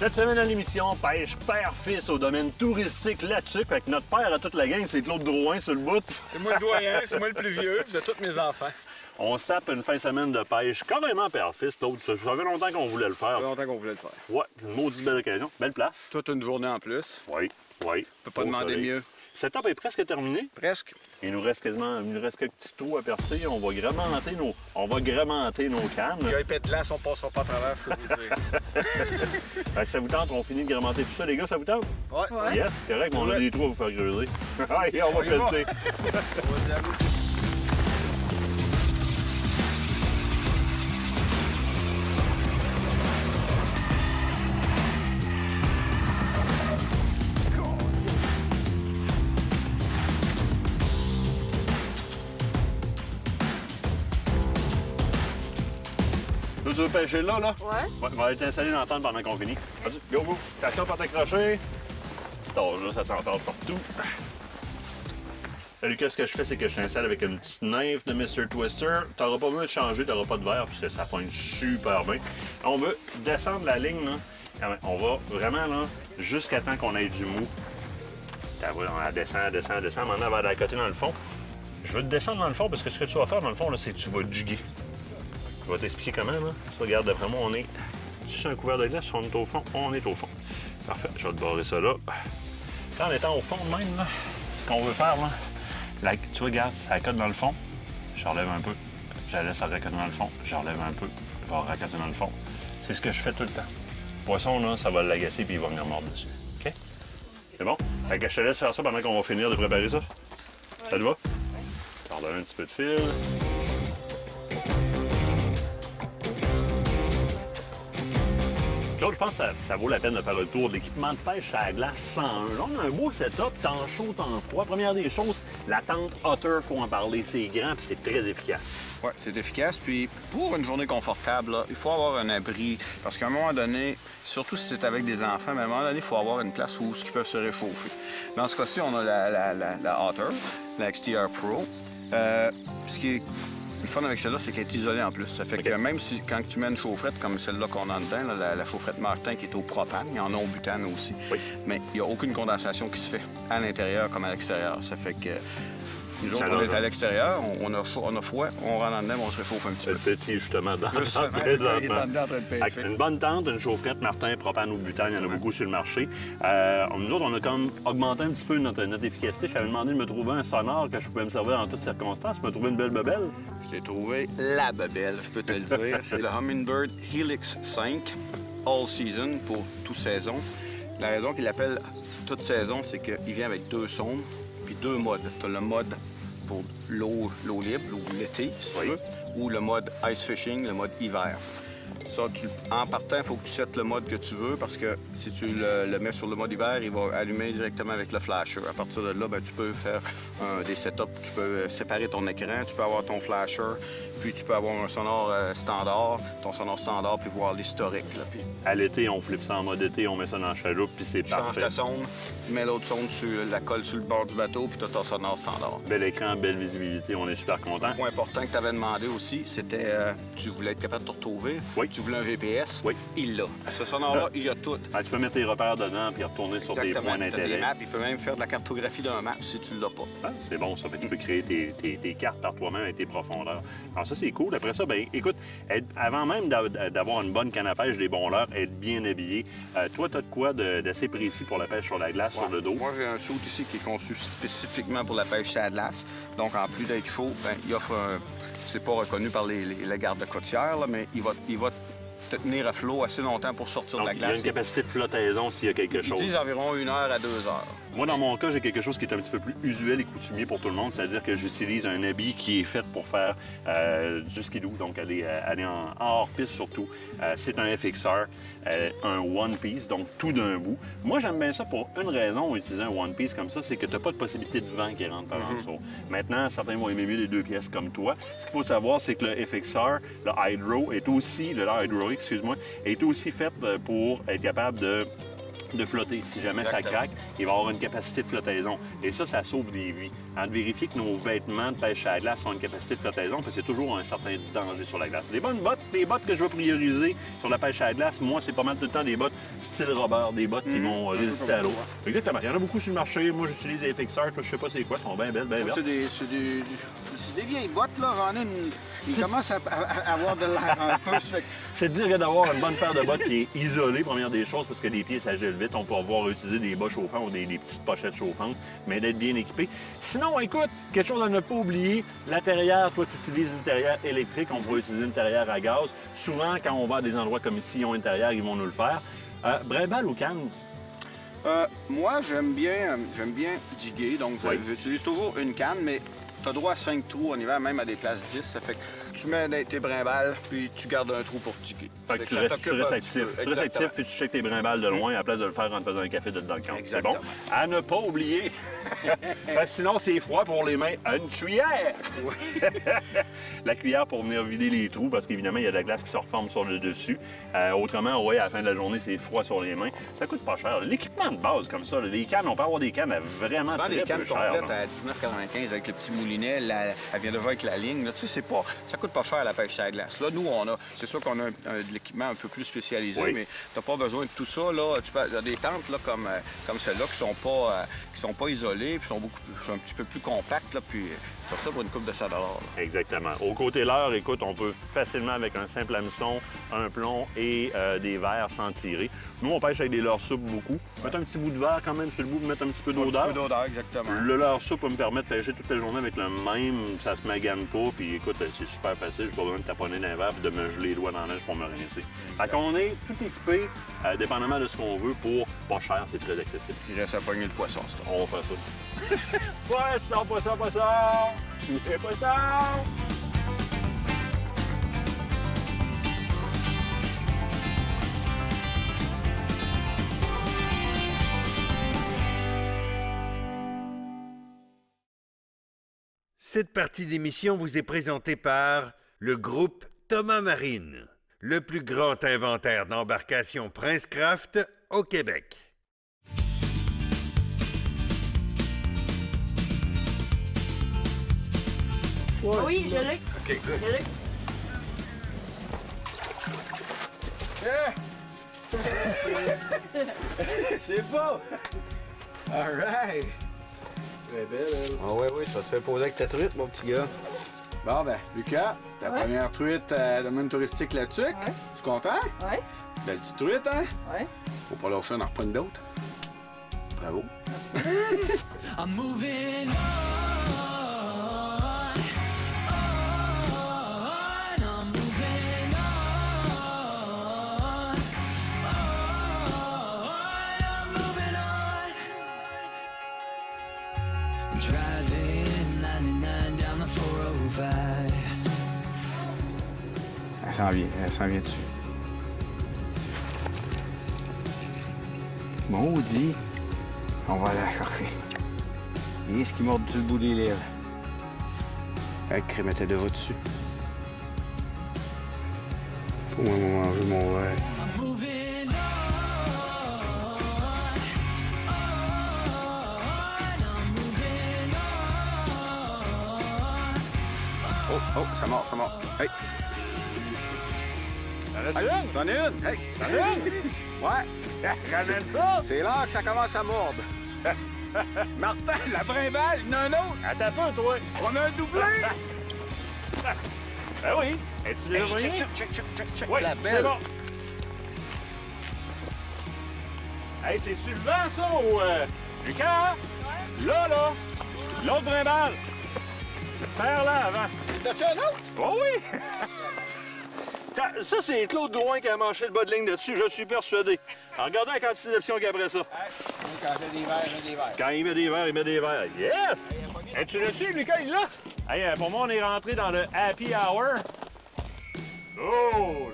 Cette semaine à l'émission, pêche père-fils au domaine touristique Latuc. Avec notre père à toute la gang, c'est Claude Drouin sur le bout. C'est moi le doyen, c'est moi le plus vieux, vous êtes tous mes enfants. On se tape une fin de semaine de pêche carrément père-fils, Claude. Ça fait longtemps qu'on voulait le faire. Ça fait longtemps qu'on voulait le faire. Ouais, une maudite belle occasion. Belle place. Toute une journée en plus. Oui, oui. On peut pas demander mieux. Cette étape est presque terminée. Presque. Il nous reste quelques petits trous à percer. On va gramenter nos cannes. Il y a un pétlant, on passera pas à travers, je peux vous dire. Fait que ça vous tente, on finit de gramenter tout ça, les gars, ça vous tente? Ouais. Yes, correct, mais on a des trous à vous faire creuser. Allez, on va péter. Tu veux pêcher là, là? Ouais. On va être installé dans la tente pendant qu'on finit. Vas-y, go, go. Attention pour t'accrocher. Cet âge-là, ça s'entend partout. Là, Lucas, ce que je fais, c'est que je t'installe avec une petite nymphe de Mr. Twister. T'auras pas besoin de changer, t'auras pas de verre, puis ça pointe super bien. On veut descendre la ligne, là. On va vraiment, là, jusqu'à temps qu'on ait du mou. On descend. Maintenant, on va aller à côté dans le fond. Je veux te descendre dans le fond parce que ce que tu vas faire, dans le fond, là, c'est que tu vas jiguer. Je vais t'expliquer comment, là. Ça, regarde, d'après moi, on est sur un couvert de glace, on est au fond, on est au fond. Parfait, je vais te barrer ça là. En étant au fond de même, là, ce qu'on veut faire, là, tu vois, regarde, ça accote dans le fond, je relève un peu, je la laisse raccoter dans le fond, je relève un peu, je vais raccoter dans le fond. C'est ce que je fais tout le temps. Le poisson, là, ça va l'agacer puis il va venir mordre dessus. OK? C'est bon? Fait que je te laisse faire ça pendant qu'on va finir de préparer ça. Ouais. Ça te va? Je redonne un petit peu de fil. Je pense que ça vaut la peine de faire le tour de l'équipement de pêche à la glace 101. Là, on a un beau setup, tant chaud, tant froid. Première des choses, la tente Otter, il faut en parler. C'est grand et c'est très efficace. Oui, c'est efficace. Puis pour une journée confortable, là, il faut avoir un abri. Parce qu'à un moment donné, surtout si c'est avec des enfants, mais à un moment donné, il faut avoir une place où ils peuvent se réchauffer. Dans ce cas-ci, on a la Otter, la XTR Pro. Ce qui est le fun avec celle-là, c'est qu'elle est isolée en plus. Ça fait que même si quand tu mets une chaufferette comme celle-là qu'on a dedans, là, la chaufferette Martin qui est au propane, il y en a au butane aussi. Oui. Mais il n'y a aucune condensation qui se fait à l'intérieur comme à l'extérieur. Ça fait que nous autres, on est à l'extérieur, on a froid, on rentre en dedans, on se réchauffe un petit peu. Le petit, justement, dans présentement. Il est en dedans en train de pêcher. Une bonne tente, une chaufferette Martin, propane ou butane, il y en a beaucoup sur le marché. Nous autres, on a comme augmenté un petit peu notre efficacité. Je t'avais demandé de me trouver un sonore que je pouvais me servir en toutes circonstances. Tu m'as trouvé une belle bebelle? Je t'ai trouvé la bebelle, je peux te le dire. C'est le Humminbird Helix 5 All Season pour toute saison. La raison qu'il appelle toute saison, c'est qu'il vient avec 2 sondes puis 2 modes. Tu as le mode pour l'eau libre, ou l'été, si tu veux, ou le mode ice fishing, le mode hiver. Ça, en partant, il faut que tu settes le mode que tu veux parce que si tu le mets sur le mode hiver, il va allumer directement avec le flasher. À partir de là, tu peux faire des setups, tu peux séparer ton écran, tu peux avoir ton flasher, puis tu peux avoir un sonore standard, ton sonore standard, puis voir l'historique. Puis... À l'été, on flippe ça en mode été, on met ça dans la chaloupe, puis c'est parfait. Tu changes ta sonde, tu mets l'autre sonde, tu la colles sur le bord du bateau, puis tu as ton sonore standard. Bel écran, belle visibilité, on est super content. Le point important que tu avais demandé aussi, c'était tu voulais être capable de te retrouver. Oui. Tu voulais un GPS. Oui. Il l'a. Ce sonore-là, il y a tout. Tu peux mettre tes repères dedans puis retourner sur tes points d'intérêt. Il peut même faire de la cartographie d'un map si tu ne l'as pas. C'est bon, ça. Tu peux créer tes cartes par toi-même avec tes profondeurs. Alors ça, c'est cool. Après ça, écoute, avant même d'avoir une bonne canne à pêche, des bons leurres, être bien habillé, toi, tu as de quoi d'assez précis pour la pêche sur la glace, sur le dos? Moi, j'ai un suit ici qui est conçu spécifiquement pour la pêche sur la glace. Donc, en plus d'être chaud, il offre un... C'est pas reconnu par les gardes côtières, là, mais il va te tenir à flot assez longtemps pour sortir de la glace. Il y a une capacité de flottaison s'il y a quelque chose. Ils disent environ 1 heure à 2 heures. Moi, dans mon cas, j'ai quelque chose qui est un petit peu plus usuel et coutumier pour tout le monde, c'est-à-dire que j'utilise un habit qui est fait pour faire du skidoo, donc aller en hors-piste surtout. C'est un FXR, un One Piece, donc tout d'un bout. Moi, j'aime bien ça pour une raison, utiliser un One Piece comme ça, c'est que tu n'as pas de possibilité de vent qui rentre par en dessous. Maintenant, certains vont aimer mieux les 2 pièces comme toi. Ce qu'il faut savoir, c'est que le FXR, le Hydro, est aussi, le Hydro, excuse-moi, est aussi fait pour être capable de de flotter. Si jamais ça craque, il va avoir une capacité de flottaison. Et ça sauve des vies. De vérifier que nos vêtements de pêche à la glace ont une capacité de flottaison, parce que c'est toujours un certain danger sur la glace. Des bonnes bottes, les bottes que je veux prioriser sur la pêche à la glace, moi, c'est pas mal tout le temps des bottes style Robert, des bottes qui vont résister à l'eau. Exactement. Il y en a beaucoup sur le marché. Moi, j'utilise les fixeurs. Je sais pas c'est quoi. Ils sont bien belles, bien vertes. C'est des vieilles bottes, là. J'en ai une... Il commence à avoir de l'air un peu. C'est dire que d'avoir une bonne paire de bottes qui est isolée, première des choses, parce que les pieds, ça gèle vite. On peut pouvoir utiliser des bas chauffants ou des petites pochettes chauffantes, mais d'être bien équipé. Sinon, écoute, quelque chose à ne pas oublier, la terrière, toi, tu utilises une terrière électrique. On pourrait utiliser une terrière à gaz. Souvent, quand on va à des endroits comme ici, ils ont une terrière, ils vont nous le faire. Brimballe ou canne? Moi, j'aime bien diguer, donc j'utilise toujours une canne, mais tu as droit à 5 trous en hiver, même à des places 10. Ça fait que tu mets tes brimbales, puis tu gardes un trou pour diguer. Fait que tu restes actif. Tu restes actif, puis tu checkes tes brimbales de loin à la place de le faire en te faisant un café dedans le camp. C'est bon? À ne pas oublier, parce que sinon c'est froid pour les mains, une cuillère! La cuillère pour venir vider les trous, parce qu'évidemment, il y a de la glace qui se reforme sur le dessus. Autrement, ouais, à la fin de la journée, c'est froid sur les mains. Ça coûte pas cher. L'équipement de base comme ça, les cannes, on peut avoir des cannes à vraiment très des cannes peu cher. complètes à 19,95 avec le petit moulinet, elle vient déjà avec la ligne. Là, tu sais, c'est pas... Ça coûte pas cher à la pêche à la glace. Là, nous, c'est sûr qu'on a de l'équipement un peu plus spécialisé, mais t'as pas besoin de tout ça. Là, tu as des tentes là, comme celle-là qui sont pas isolées, puis sont un petit peu plus compactes, là, puis tu as ça pour une coupe de 100 $. Exactement. Au côté leurre, écoute, on peut facilement avec un simple hameçon, un plomb et des verres s'en tirer. Nous, on pêche avec des leurres soupes beaucoup. Mettre un petit bout de verre quand même sur le bout pour mettre un petit peu d'odeur. Un petit peu d'odeur, exactement. Le leurre soupe va me permettre de pêcher toute la journée avec le même, ça se magane pas, puis écoute, c'est super facile, je pas besoin de taponner d'un verre et de me geler les doigts dans la neige pour me rincer. Fait qu'on est tout équipé, dépendamment de ce qu'on veut, pour pas cher, c'est très accessible. Il reste à pogner le poisson, ça. On va faire ça. Poisson, poisson, poisson! Et poisson! Cette partie d'émission vous est présentée par le groupe Thomas Marine, le plus grand inventaire d'embarcations Princecraft au Québec. Oui, je l'ai. OK, good. Je l'ai. C'est beau! All right! Très belle, elle. Ah oui, ça te fait poser avec ta truite, mon petit gars. Bon, ben, Lucas, ta première truite domaine touristique La Tuque. Ouais. Tu es content? Ouais. Belle petite truite, hein? Ouais. Faut pas lâcher, on en reprend d'autres. Bravo. I'm moving on, I'm moving on, I'm moving on. Driving 99 down the 405. Elle s'en vient dessus. Maudit. On va la chercher. Et ce qui mord sur le bout des lèvres. La crème était déjà dessus. Faut moi manger mon verre. I'm moving I'm moving on. Oh, ça mord. Hey! J'en ai une! Hey! T'en as une? Ouais! Ramène ça! C'est là que ça commence à mordre. Martin, la brimballe, il y en a un autre! Attends un peu, toi! On a un doublé! Ben oui! Es-tu déjà voyé? Check, Oui, la c'est belle. bon! Hey, c'est-tu le vent, ça, ou... Lucas? Ouais. Là! L'autre brimballe! Faire-la avant! T'as-tu un autre? Oh oui! Ça, c'est Claude Drouin qui a manché le bas de ligne dessus, je suis persuadé. En regardant la quantité d'options qu'il y a après ça. Quand il met des verres, il met des verres. Quand il met des verres, il met des verres. Yes! Et tu l'as-tu, Lucas, il l'a? Hey, pour moi, on est rentré dans le happy hour. Oh!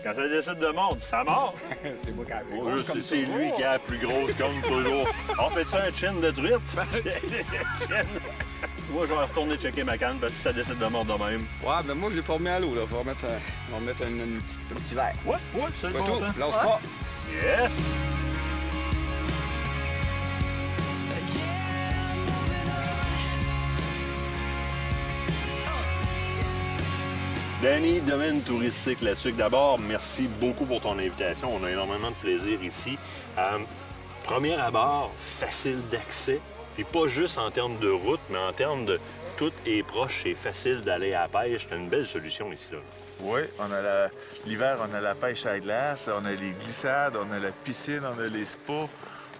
Quand ça décide de mordre, ça mord. C'est moi qui ai Oh, c'est lui qui a la plus grosse comme toujours. On fait ça un chin de truite? Chin. Moi, je vais retourner checker ma canne parce que ça décide de mordre de même. Ouais, ben moi, je l'ai pas remis à l'eau, là. On va remettre un petit verre. Ouais, c'est le Pas bon tout, temps. lâche pas. Yes! Danny, domaine touristique là-dessus. D'abord, merci beaucoup pour ton invitation. On a énormément de plaisir ici. Premier abord, facile d'accès. Puis pas juste en termes de route, mais en termes de tout est proche et facile d'aller à la pêche. C'est une belle solution ici, là. Oui, l'hiver, on a la pêche à la glace, on a les glissades, on a la piscine, on a les spas,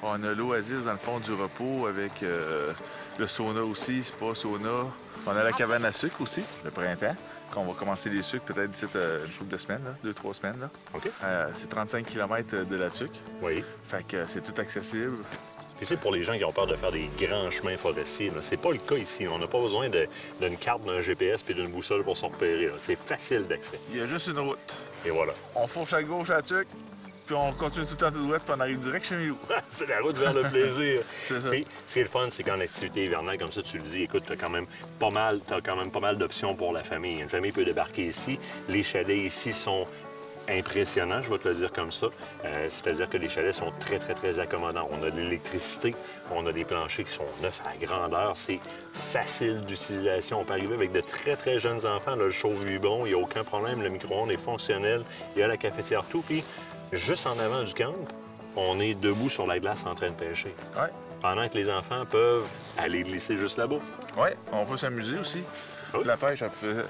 on a l'oasis dans le fond du repos avec le sauna aussi, spa, sauna. On a la cabane à sucre aussi, le printemps, qu'on va commencer les sucres peut-être d'ici une couple de semaines, 2-3 semaines. Là. OK. C'est 35 km de la tuque. Oui. Fait que c'est tout accessible. Puis c'est pour les gens qui ont peur de faire des grands chemins forestiers. Là. C'est pas le cas ici. On n'a pas besoin d'une carte, d'un GPS puis d'une boussole pour s'en repérer. Là. C'est facile d'accès. Il y a juste une route. Et voilà. On fourche à gauche à la tuque, puis on continue tout le temps tout droit, puis on arrive direct chez Milou. C'est la route vers le plaisir. C'est ça. Puis, ce qui est le fun, c'est qu'en activité hivernale, comme ça, tu le dis, écoute, t'as quand même pas mal d'options pour la famille. Une famille peut débarquer ici. Les chalets ici sont impressionnants, je vais te le dire comme ça. C'est-à-dire que les chalets sont très, très, très accommodants. On a de l'électricité, on a des planchers qui sont neufs à grandeur. C'est facile d'utilisation. On peut arriver avec de très, très jeunes enfants. Là, le chauffe-vibron, il n'y a aucun problème. Le micro-ondes est fonctionnel. Il y a la cafetière, tout. Puis, juste en avant du camp, on est debout sur la glace en train de pêcher. Ouais. Pendant que les enfants peuvent aller glisser juste là-bas. Oui, on peut s'amuser aussi. Oui. La pêche,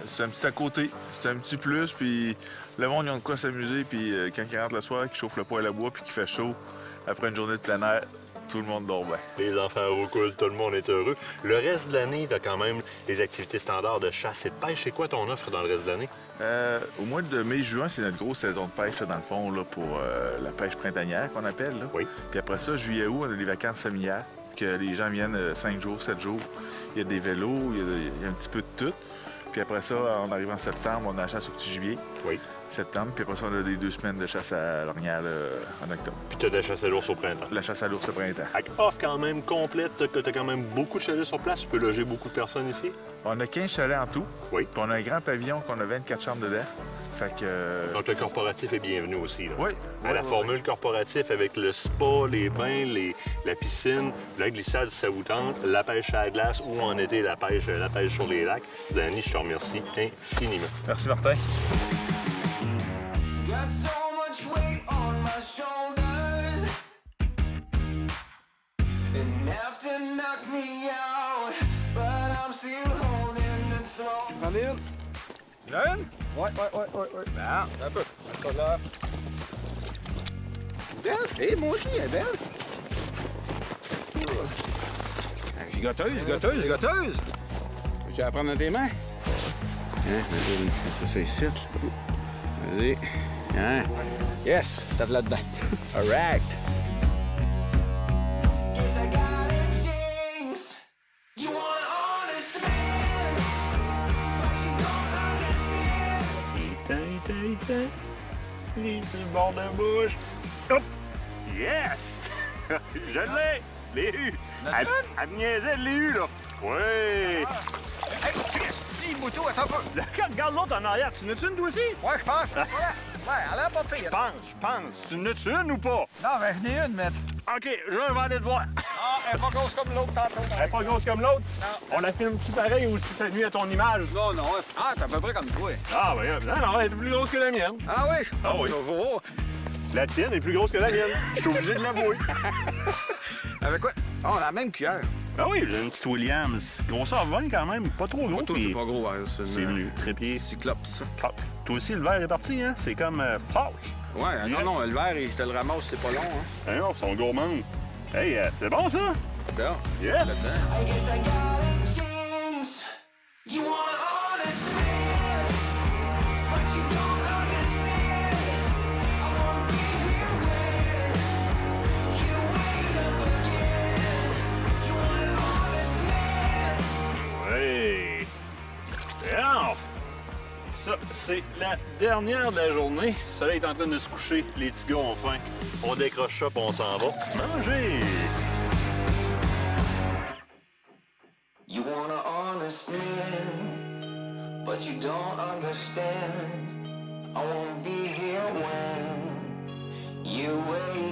c'est un petit à côté, c'est un petit plus, puis le monde, ils ont de quoi s'amuser, puis quand ils rentrent le soir, qu'ils chauffent le poêle à bois, puis qu'il fait chaud, après une journée de plein air, tout le monde dort bien. Les enfants roucoulent, tout le monde est heureux. Le reste de l'année, tu as quand même les activités standards de chasse et de pêche. C'est quoi ton offre dans le reste de l'année? Au mois de mai-juin, c'est notre grosse saison de pêche, là, dans le fond, là, pour la pêche printanière, qu'on appelle. Là. Oui. Puis après ça, juillet-août, on a des vacances familiales, que les gens viennent 5 jours, 7 jours. Il y a des vélos, il y a un petit peu de tout. Puis après ça, on arrive en septembre, on a la chasse au petit gibier. Oui. Septembre. Puis après ça, on a des 2 semaines de chasse à l'orignal en octobre. Puis tu as de la chasse à l'ours au printemps. La chasse à l'ours au printemps. Avec offre quand même complète, tu as quand même beaucoup de chalets sur place. Tu peux loger beaucoup de personnes ici. On a 15 chalets en tout. Oui. Puis on a un grand pavillon qu'on a 24 chambres dedans. Fait que... Donc le corporatif est bienvenu aussi. Là. Oui. La formule corporatif avec le spa, les bains, la piscine, la glissade si ça vous tente, la pêche à la glace ou en été la pêche sur les lacs. Danny, je te remercie infiniment. Merci, Martin. Got so much weight on my shoulders. Enough to knock me out, but I'm still holding the throne. J'en ai une. Il y en a une? Ouais. Non, un peu. Pas là. Belle. Hé, moi aussi, elle est belle. Gigoteuse. Tu vas la prendre dans tes mains? Hein, vas-y, ça ici. Vas-y. Hein? Yes, tape là-dedans. All right. Guess I got a jinx. You want an honest man, but you don't understand. Il est sur le bord de la bouche. Hop! Yes! Je l'ai! L'ai eu! Elle me niaisait, elle l'a eu, là! Oui! Hey, petit moto, attends pas. Regarde l'autre en arrière. Tu n'as-tu une, toi aussi? Ouais, je pense. Ouais, elle a pas pire. Je pense. Tu n'as-tu une ou pas? Non, mais j'en ai une, mais... OK, je vais aller te voir. Ah, elle est pas grosse comme l'autre tantôt. Elle est pas grosse comme l'autre? On la filme-tu pareil ou si ça nuit à ton image? Non. Ah, c'est à peu près comme toi. Ah, ben, non, elle est plus grosse que la mienne. Ah oui? Ah oui. Toujours. La tienne est plus grosse que la mienne. Je suis obligé de l'avouer. Avec quoi? Ah, on a la même cuillère. Ah oui, j'ai une petite Williams. Grosseur 20 quand même, pas trop gros. Toi, c'est pas gros, hein. C'est venu, trépied. Cyclope, ça. Fuck. Toi aussi, le verre est parti, hein? C'est comme fuck. Ouais, non, le verre, je te le ramasse, c'est pas long, hein. Hein, non, ils sont gourmands. Hey, c'est bon, ça? Bien. Yes! Là-dedans. I guess I got a jinx. You want an honest man, but you don't understand. I won't be here when you wake up again. You want an honest man. Hey! Alors, ça, c'est la dernière de la journée. Le soleil est en train de se coucher. Les petits gars ont faim. On décroche ça, puis on s'en va manger! You want an honest man, but you don't understand. I won't be here when you wake